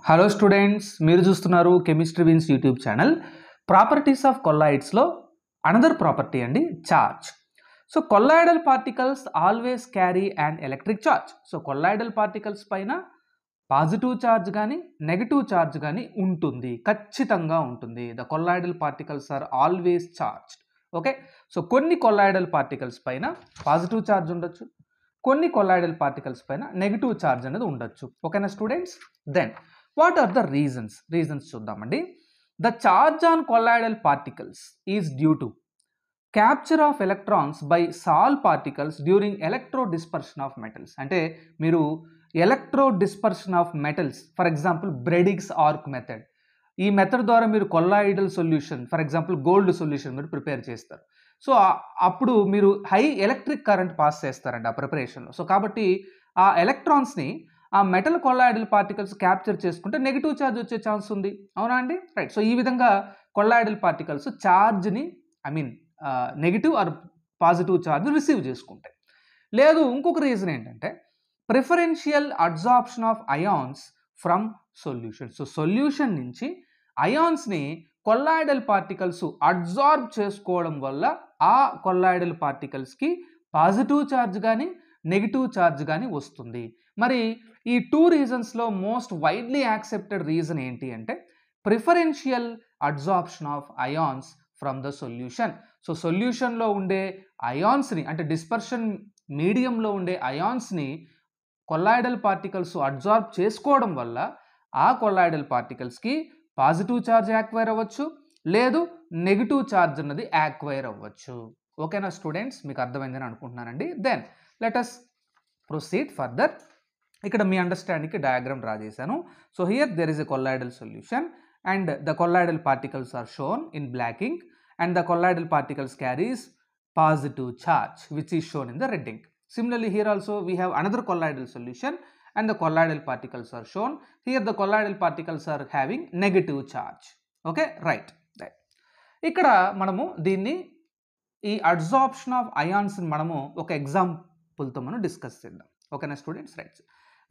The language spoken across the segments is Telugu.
హలో స్టూడెంట్స్, మీరు చూస్తున్నారు chemistry wins YouTube channel. Properties of కొల్లాయిడ్స్లో అనదర్ ప్రాపర్టీ అండి, charge. So colloidal particles always carry and electric charge. So colloidal particles పైన పాజిటివ్ ఛార్జ్ కానీ నెగటివ్ ఛార్జ్ కానీ ఉంటుంది, ఖచ్చితంగా ఉంటుంది. The colloidal particles are always charged. Okay, so కొన్ని కొల్లాయిడల్ పార్టికల్స్ పైన పాజిటివ్ ఛార్జ్ ఉండొచ్చు, కొన్ని కొల్లాయిడల్ పార్టికల్స్ పైన నెగటివ్ ఛార్జ్ అనేది ఉండొచ్చు. ఓకేనా students? Then what are the reasons చూద్దామండి. The charge on colloidal particles is due to capture of electrons by sol particles during electro dispersion of metals. అంటే మీరు electro dispersion of metals, for example Bredig's arc method, ఈ మెథడ్ ద్వారా మీరు colloidal solution, for example gold solution మీరు ప్రిపేర్ చేస్తారు. సో అప్పుడు మీరు హై ఎలక్ట్రిక్ కరెంట్ పాస్ చేస్తారండి ఆ ప్రిపరేషన్లో. సో కాబట్టి ఆ ఎలక్ట్రాన్స్ని ఆ మెటల్ కొల్లాయిడల్ పార్టికల్స్ క్యాప్చర్ చేసుకుంటే నెగిటివ్ ఛార్జ్ వచ్చే ఛాన్స్ ఉంది, అవునా అండి? రైట్. సో ఈ విధంగా కొల్లాయిడల్ పార్టికల్స్ ఛార్జ్ని negative or positive charge receive చేసుకుంటాయి. లేదు, ఇంకొక రీజన్ ఏంటంటే preferential absorption of ions from solution. So solution నుంచి అయాన్స్ని కొల్లాయిడల్ పార్టికల్స్ అబ్జార్బ్ చేసుకోవడం వల్ల ఆ కొల్లాయిడల్ పార్టికల్స్కి పాజిటివ్ ఛార్జ్ కానీ నెగిటివ్ ఛార్జ్ కానీ వస్తుంది. మరి ఈ టూ రీజన్స్లో మోస్ట్ వైడ్లీ యాక్సెప్టెడ్ రీజన్ ఏంటి అంటే preferential absorption of ions from the solution. So సొల్యూషన్లో ఉండే అయాన్స్ని, అంటే డిస్పర్షన్ మీడియంలో ఉండే అయాన్స్ని కొల్లాయిడల్ పార్టికల్స్ అబ్జార్బ్ చేసుకోవడం వల్ల ఆ కొల్లాయిడల్ పార్టికల్స్కి పాజిటివ్ ఛార్జ్ యాక్వైర్ అవ్వచ్చు, లేదు నెగిటివ్ ఛార్జ్ అన్నది యాక్వైర్ అవ్వచ్చు. ఓకేనా స్టూడెంట్స్? మీకు అర్థమైందని అనుకుంటున్నానండి. Then let us proceed further. ఇక్కడ మీ అండర్స్టాండింగ్కి డయాగ్రామ్ డ్రా చేశాను. So here there is a colloidal solution and the colloidal particles are shown in black ink and the colloidal particles carries positive charge which is shown in the red ink. Similarly, here also we have another colloidal solution and the colloidal particles are shown. Here the colloidal particles are having negative charge. Okay, right. ఇక్కడ మనము దీన్ని ఈ అబ్జార్ప్షన్ ఆఫ్ అయాన్స్ మనము ఒక ఎగ్జాంపుల్తో మనం డిస్కస్ చేద్దాం. ఓకేనా students? Right.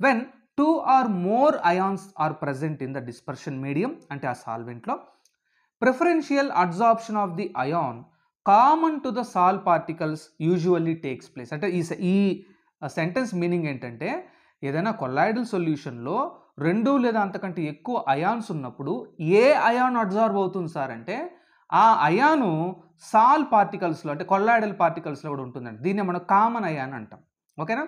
When 2 or more ions are present in the dispersion medium, అంటే ఆ సాల్వెంట్లో, preferential absorption of the ion common to the salt particles usually takes place. అంటే ఈ సెంటెన్స్ మీనింగ్ ఏంటంటే ఏదైనా కొల్లాయిడల్ సొల్యూషన్లో 2 లేదా అంతకంటే ఎక్కువ అయాన్స్ ఉన్నప్పుడు ఏ అయాన్ అబ్జార్బ్ అవుతుంది సార్ అంటే ఆ అయాను సాల్ పార్టికల్స్లో, అంటే కొల్లాయిడల్ పార్టికల్స్లో కూడా ఉంటుందండి. దీన్ని మనం కామన్ అయాన్ అంటాం. ఓకేనా?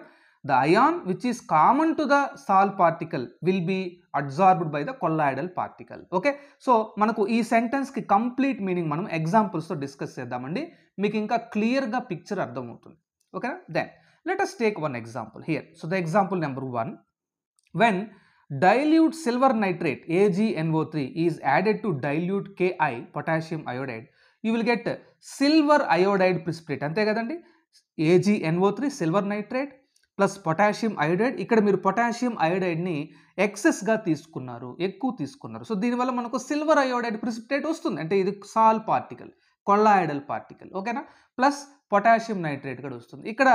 The ion which is common to the salt particle will be absorbed by the colloidal particle. Okay, so మనకు ఈ సెంటెన్స్కి కంప్లీట్ మీనింగ్ మనం ఎగ్జాంపుల్స్తో డిస్కస్ చేద్దామండి, మీకు ఇంకా క్లియర్గా పిక్చర్ అర్థమవుతుంది. ఓకేనా? Then let us take one example here. So the example number 1, when dilute silver nitrate AgNO3 is added to dilute Ki potassium iodide, you will get silver iodide precipitate. అంతే కదండి, AgNO3 silver nitrate plus potassium iodide. ఇక్కడ మీరు పొటాషియం అయోడైడ్ని ఎక్సెస్గా తీసుకున్నారు, ఎక్కువ తీసుకున్నారు. సో దీనివల్ల మనకు సిల్వర్ అయోడైడ్ ప్రిసిపిటేట్ వస్తుంది, అంటే ఇది సాల్ పార్టికల్, కొల్లాయిడల్ పార్టికల్. ఓకేనా? ప్లస్ పొటాషియం నైట్రేట్ కూడా వస్తుంది. ఇక్కడ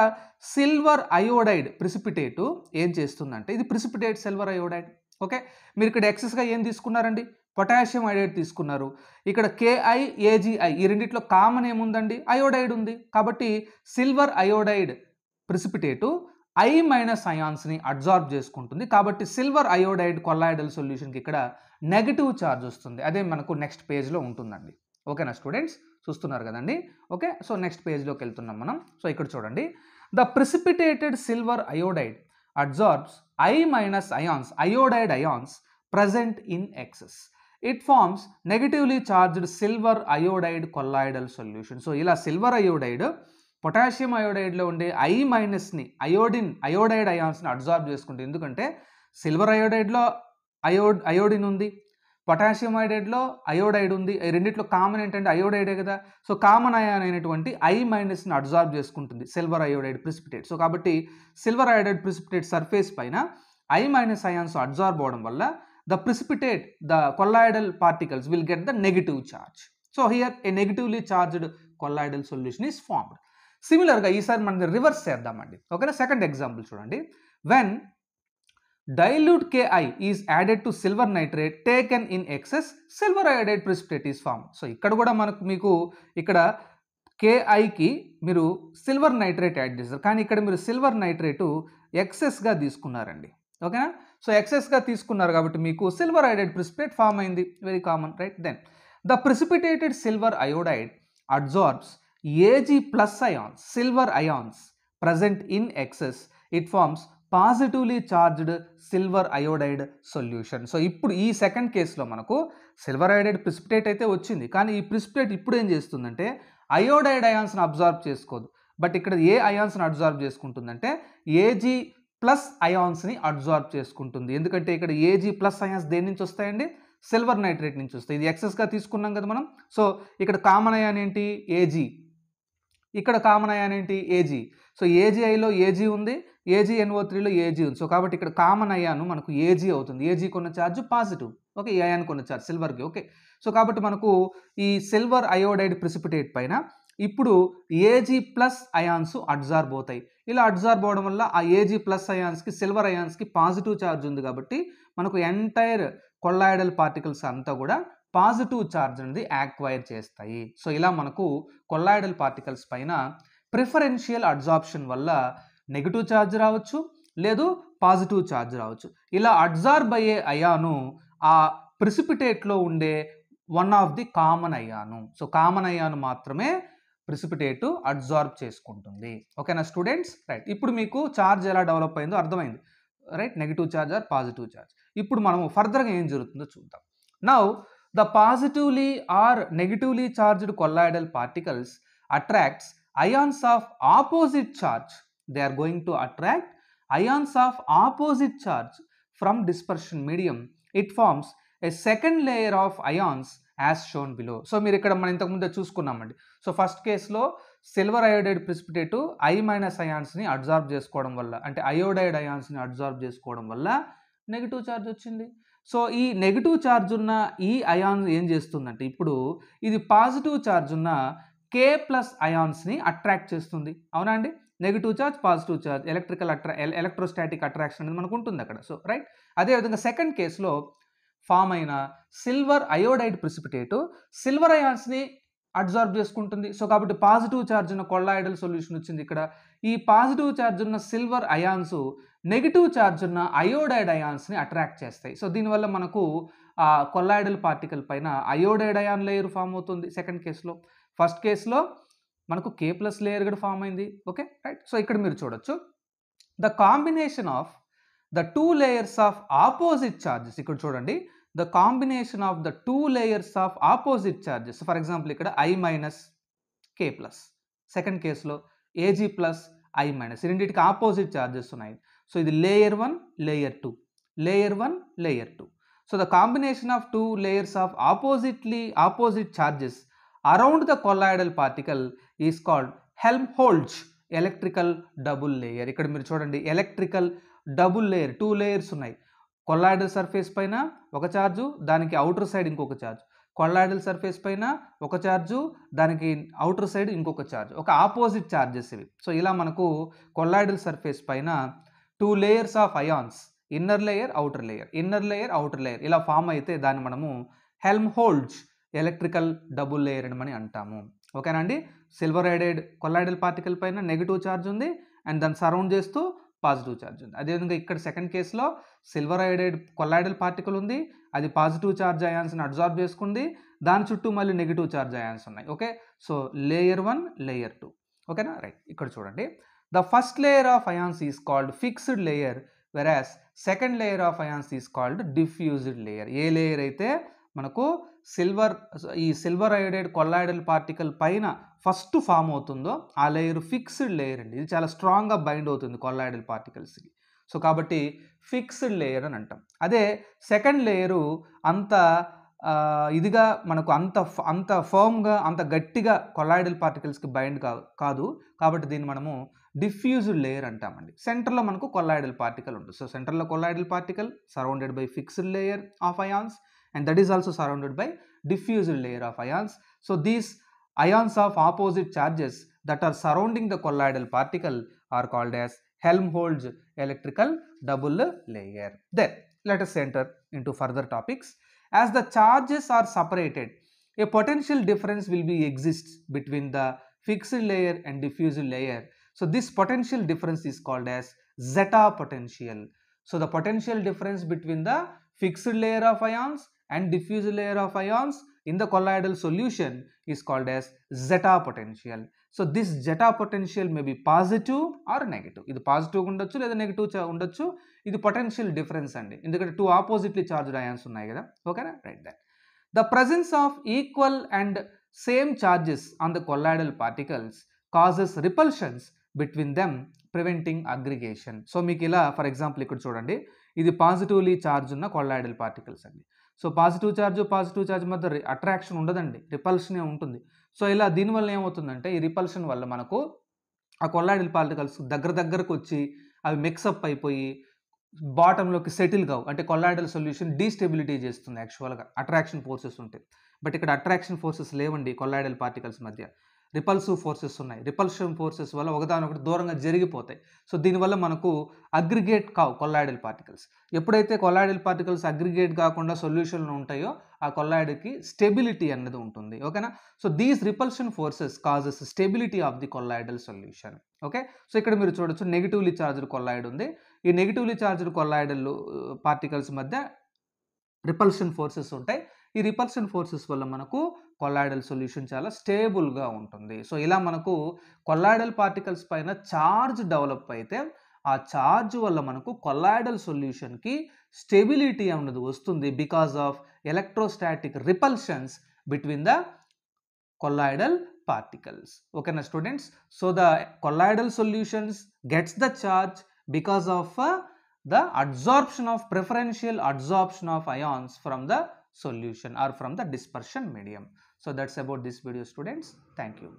సిల్వర్ అయోడైడ్ ప్రిసిపిటేటు ఏం చేస్తుందంటే ఇది ప్రిసిపిటేట్ సిల్వర్ అయోడైడ్. ఓకే, మీరు ఇక్కడ ఎక్సెస్గా ఏం తీసుకున్నారండి? పొటాషియం అయోడైడ్ తీసుకున్నారు. ఇక్కడ KI AgI ఈ రెండిట్లో కామన్ ఏముందండి? అయోడైడ్ ఉంది. కాబట్టి సిల్వర్ అయోడైడ్ ప్రిసిపిటేటు I- అయాన్స్ని అబ్జార్బ్ చేసుకుంటుంది. కాబట్టి సిల్వర్ అయోడైడ్ కొల్లాయిడల్ సొల్యూషన్కి ఇక్కడ నెగిటివ్ ఛార్జ్ వస్తుంది. అదే మనకు నెక్స్ట్ పేజ్లో ఉంటుందండి. ఓకేనా స్టూడెంట్స్? చూస్తున్నారు కదండి. ఓకే, సో నెక్స్ట్ పేజ్లోకి వెళ్తున్నాం మనం. సో ఇక్కడ చూడండి, the precipitated silver iodide absorbs I- ions, iodide ions present in excess. It forms negatively charged silver iodide colloidal solution. So ఇలా సిల్వర్ అయోడైడ్ పొటాషియం అయోడైడ్లో ఉండే I- అయోడైడ్ అయాన్స్ని అబ్జార్బ్ చేసుకుంటుంది. ఎందుకంటే సిల్వర్ అయోడైడ్లో అయోడిన్ ఉంది, పొటాషియం అయోడైడ్లో అయోడైడ్ ఉంది. ఈ రెండిట్లో కామన్ ఏంటంటే అయోడైడే కదా. సో కామన్ అయాన్ అయినటువంటి I- అబ్జార్బ్ చేసుకుంటుంది సిల్వర్ అయోడైడ్ ప్రిసిపిటేట్. సో కాబట్టి సిల్వర్ అయోడైడ్ ప్రిసిపిటేట్ సర్ఫేస్ పైన I- అయాన్స్ అబ్జార్బ్ అవడం వల్ల the colloidal particles will get the negative charge. So here a negatively charged colloidal solution is formed. సిమిలర్గా ఈసారి మనం రివర్స్ చేద్దామండి. ఓకేనా? సెకండ్ ఎగ్జాంపుల్ చూడండి. When dilute Ki is added to silver nitrate taken in excess, silver iodide precipitate is formed. So ఇక్కడ కూడా మీకు ఇక్కడ Kiకి మీరు సిల్వర్ నైట్రేట్ యాడ్ చేస్తారు, కానీ ఇక్కడ మీరు సిల్వర్ నైట్రేటు ఎక్సెస్గా తీసుకున్నారండి. ఓకేనా? సో ఎక్సెస్గా తీసుకున్నారు కాబట్టి మీకు సిల్వర్ ఐడైడ్ ప్రిసిపిటేట్ ఫామ్ అయింది. Very common, right? Then the precipitated silver iodide absorbs Ag plus ions, silver ions present in excess. It forms positively charged silver iodide solution. So ఇప్పుడు ఈ సెకండ్ కేసులో మనకు సిల్వర్ అయోడైడ్ ప్రిసిపిటేట్ అయితే వచ్చింది, కానీ ఈ ప్రిసిపిటేట్ ఇప్పుడు ఏం చేస్తుందంటే అయోడైడ్ అయాన్స్ని అబ్జార్బ్ చేసుకోదు. బట్ ఇక్కడ ఏ అయాన్స్ని అబ్జార్బ్ చేసుకుంటుందంటే Ag ప్లస్ అయాన్స్ని అబ్జార్బ్ చేసుకుంటుంది. ఎందుకంటే ఇక్కడ Ag ప్లస్ అయాన్స్ దేని నుంచి వస్తాయండి? సిల్వర్ నైట్రేట్ నుంచి వస్తాయి. ఇది ఎక్సెస్గా తీసుకున్నాం కదా మనం. సో ఇక్కడ కామన్ అయాన్ ఏంటి? Ag. ఇక్కడ కామన్ అయాన్ ఏంటి? Ag. సో AgIలో Ag ఉంది, AgNO3లో Ag ఉంది. సో కాబట్టి ఇక్కడ కామన్ అయాను మనకు Ag అవుతుంది. Ag కొన్న ఛార్జ్ పాజిటివ్, ఓకే, ఈ అయాన్ కొన్న ఛార్జ్ సిల్వర్కి, ఓకే. సో కాబట్టి మనకు ఈ సిల్వర్ అయోడైడ్ ప్రిసిపిటేట్ పైన ఇప్పుడు Ag ప్లస్ అయాన్స్ అబ్జార్బ్ అవుతాయి. ఇలా అబ్జార్బ్ అవడం వల్ల ఆ Ag ప్లస్ అయాన్స్కి సిల్వర్ అయాన్స్కి పాజిటివ్ ఛార్జ్ ఉంది కాబట్టి మనకు ఎంటైర్ కొల్లాయిడల్ పార్టికల్స్ అంతా కూడా పాజిటివ్ ఛార్జ్ అనేది యాక్వైర్ చేస్తాయి. సో ఇలా మనకు కొల్లాయిడల్ పార్టికల్స్ పైన ప్రిఫరెన్షియల్ అబ్జార్ప్షన్ వల్ల నెగిటివ్ ఛార్జ్ రావచ్చు, లేదు పాజిటివ్ ఛార్జ్ రావచ్చు. ఇలా అబ్జార్బ్ అయ్యే అయాను ఆ ప్రిసిపిటేట్లో ఉండే one of the common ion. So common ion మాత్రమే ప్రిసిపిటేట్ అబ్జార్బ్ చేసుకుంటుంది. ఓకేనా స్టూడెంట్స్? రైట్. ఇప్పుడు మీకు ఛార్జ్ ఎలా డెవలప్ అయిందో అర్థమైంది, right? Negative charge or positive charge. ఇప్పుడు మనము ఫర్దర్గా ఏం జరుగుతుందో చూద్దాం. Now the positively or negatively charged colloidal particles attracts ions of opposite charge. They are going to attract ions of opposite charge from dispersion medium. It forms a second layer of ions as shown below. So మీరు ఇక్కడ మనం ఇంతకుముందే చూసుకున్నామండి. సో ఫస్ట్ కేసులో సిల్వర్ అయోడైడ్ ప్రిసిపిటేటు I- అయాన్స్ని అబ్జార్బ్ చేసుకోవడం వల్ల, అంటే అయోడైడ్ అయాన్స్ని అబ్జార్బ్ చేసుకోవడం వల్ల నెగిటివ్ ఛార్జ్ వచ్చింది. సో ఈ నెగిటివ్ ఛార్జ్ ఉన్న ఈ అయాన్ ఏం చేస్తుందంటే ఇప్పుడు ఇది పాజిటివ్ ఛార్జ్ ఉన్న K ప్లస్ అయాన్స్ని అట్రాక్ట్ చేస్తుంది. అవునా అండి? Negative charge, positive charge, electrostatic attraction అనేది మనకు ఉంటుంది అక్కడ. So right. అదేవిధంగా సెకండ్ కేసులో ఫామ్ అయిన సిల్వర్ అయోడైడ్ ప్రిసిపిటేటు సిల్వర్ అయాన్స్ని అబ్జార్బ్ చేసుకుంటుంది. సో కాబట్టి పాజిటివ్ ఛార్జ్ ఉన్న కొల్లాయిడల్ సొల్యూషన్ వచ్చింది ఇక్కడ. ఈ పాజిటివ్ ఛార్జ్ ఉన్న సిల్వర్ అయాన్స్ నెగిటివ్ ఛార్జ్ ఉన్న అయోడైడ్ అయాన్స్ని అట్రాక్ట్ చేస్తాయి. సో దీనివల్ల మనకు కొల్లాయిడల్ పార్టికల్ పైన అయోడైడ్ అయాన్ లేయర్ ఫామ్ అవుతుంది సెకండ్ కేసులో. ఫస్ట్ కేసులో మనకు K ప్లస్ లేయర్ కూడా ఫామ్ అయింది, ఓకే, రైట్. సో ఇక్కడ మీరు చూడొచ్చు the combination of the two layers of opposite charges. ఇక్కడ చూడండి, the combination of the two layers of opposite charges. For example ఇక్కడ I- K ప్లస్, సెకండ్ కేసులో Ag ప్లస్ I-, రెండింటికి ఆపోజిట్ ఛార్జెస్ ఉన్నాయి. సో ఇది layer 1, layer 2, layer 1, layer 2. So the combination of two layers of opposite charges around the colloidal particle is called Helmholtz electrical double layer. ఇక్కడ మీరు చూడండి ఎలక్ట్రికల్ డబుల్ లేయర్, 2 లేయర్స్ ఉన్నాయి. కొల్లాయిడల్ సర్ఫేస్ పైన ఒక ఛార్జు, దానికి అవుటర్ సైడ్ ఇంకొక ఛార్జ్. కొల్లాయిడల్ సర్ఫేస్ పైన ఒక ఛార్జు, దానికి అవుటర్ సైడ్ ఇంకొక ఛార్జ్, ఒక ఆపోజిట్ ఛార్జెస్ ఇవి. సో ఇలా మనకు కొల్లాయిడల్ సర్ఫేస్ పైన 2 layers of ions, inner layer, outer layer, inner layer, outer layer ఇలా ఫామ్ అయితే దాన్ని మనము హెల్మ్హోల్ట్జ్ ఎలక్ట్రికల్ డబుల్ లేయర్ అని అంటాము. ఓకేనా అండి? సిల్వర్ అయోడైడ్ కొల్లాయిడల్ పార్టికల్ పైన నెగిటివ్ ఛార్జ్ ఉంది అండ్ దాన్ని సరౌండ్ చేస్తూ పాజిటివ్ ఛార్జ్ ఉంది. అదేవిధంగా ఇక్కడ సెకండ్ కేసులో సిల్వర్ అయోడైడ్ కొల్లాయిడల్ పార్టికల్ ఉంది, అది పాజిటివ్ ఛార్జ్ అయాన్స్ని అబ్జార్బ్ చేసుకుంది, దాని చుట్టూ మళ్ళీ నెగిటివ్ ఛార్జ్ అయాన్స్ ఉన్నాయి. Okay, so layer 1, layer 2. ఓకేనా? రైట్. ఇక్కడ చూడండి, the first layer of ions is called fixed layer, వెరాస్ second layer of ions is called diffused layer. A layer అయితే మనకు ఈ సిల్వర్ అయోడైడ్ కొల్లాయిడల్ పార్టికల్ పైన ఫస్ట్ ఫామ్ అవుతుందో ఆ లేయర్ ఫిక్స్డ్ లేయర్ అండి. ఇది చాలా స్ట్రాంగ్గా బైండ్ అవుతుంది కొల్లాయిడల్ పార్టికల్స్కి. సో కాబట్టి ఫిక్స్డ్ లేయర్ అని అంటాం. అదే సెకండ్ లేయరు అంత ఇదిగా మనకు అంత ఫర్మ్గా, అంత గట్టిగా కొల్లాయిడల్ పార్టికల్స్కి బైండ్ కాదు. కాబట్టి దీన్ని మనము డిఫ్యూజ్డ్ లేయర్ అంటామండి. సెంటర్లో మనకు కొల్లాయిడల్ పార్టికల్ ఉంటుంది. సో సెంటర్లో colloidal particle surrounded by fixed layer of ions, and that is also surrounded by diffused layer of ions. So these ions of opposite charges that are surrounding the colloidal particle are called as Helmholtz electrical double layer. Then let us enter into further topics. As the charges are separated, a potential difference will be exists between the fixed layer and diffuse layer. So this potential difference is called as zeta potential. So the potential difference between the fixed layer of ions and diffuse layer of ions in the colloidal solution is called as zeta potential. So this zeta potential may be positive or negative. ఇది పాజిటివ్ ఉండొచ్చు లేదా నెగిటివ్ ఉండొచ్చు. ఇది పొటెన్షియల్ డిఫరెన్స్ అండి, ఎందుకంటే టూ ఆపోజిట్లీ చార్జ్డ్ అయాన్స్ ఉన్నాయి కదా. ఓకేనా, right. That the presence of equal and same charges on the colloidal particles causes repulsions between them, preventing aggregation. So మీకు ఇలా ఫర్ ఎగ్జాంపుల్ ఇక్కడ చూడండి, ఇది పాజిటివ్లీ చార్జ్ ఉన్న కొల్లాయిడల్ పార్టికల్స్ అండి. సో పాజిటివ్ చార్జ్ మధ్య అట్రాక్షన్ ఉండదండి, రిపల్షనే ఉంటుంది. సో ఇలా దీనివల్ల ఏమవుతుందంటే ఈ రిపల్షన్ వల్ల మనకు ఆ కొల్లాయిడల్ పార్టికల్స్ దగ్గరకు వచ్చి అవి మిక్సప్ అయిపోయి బాటంలోకి సెటిల్ కావు, అంటే కొల్లాయిడల్ సొల్యూషన్ డీస్టెబిలిటీ చేస్తుంది యాక్చువల్గా, అట్రాక్షన్ ఫోర్సెస్ ఉంటాయి. బట్ ఇక్కడ అట్రాక్షన్ ఫోర్సెస్ లేవండి కొల్లాయిడల్ పార్టికల్స్ మధ్య, రిపల్సివ్ ఫోర్సెస్ ఉన్నాయి. రిపల్షన్ ఫోర్సెస్ వల్ల ఒకదానొకటి దూరంగా జరిగిపోతాయి. సో దీనివల్ల మనకు అగ్రిగేట్ కావు కొల్లాయిడల్ పార్టికల్స్. ఎప్పుడైతే కొల్లాయిడల్ పార్టికల్స్ అగ్రిగేట్ కాకుండా సొల్యూషన్లో ఉంటాయో ఆ కొల్లాయిడ్కి స్టెబిలిటీ అన్నది ఉంటుంది. ఓకేనా, so these repulsion forces causes stability of the colloidal solution. Okay, so ఇక్కడ మీరు చూడొచ్చు నెగిటివ్లీ చార్జ్డ్ కొల్లాయిడ్ ఉంది. ఈ నెగిటివ్లీ చార్జ్డ్ కొల్లాయిడల్ పార్టికల్స్ మధ్య రిపల్షన్ ఫోర్సెస్ ఉంటాయి. ఈ రిపల్షన్ ఫోర్సెస్ వల్ల మనకు కొల్లాయిడల్ సొల్యూషన్ చాలా స్టేబుల్గా ఉంటుంది. సో ఇలా మనకు కొల్లాయిడల్ పార్టికల్స్ పైన చార్జ్ డెవలప్ అయితే ఆ చార్జ్ వల్ల మనకు కొల్లాయిడల్ సొల్యూషన్కి స్టెబిలిటీ అన్నది వస్తుంది because of electrostatic repulsions between the colloidal particles. Okay na students, so the colloidal solutions gets the charge because of the absorption of preferential absorption of ions from the solution or from the dispersion medium. So that's about this video students. Thank you.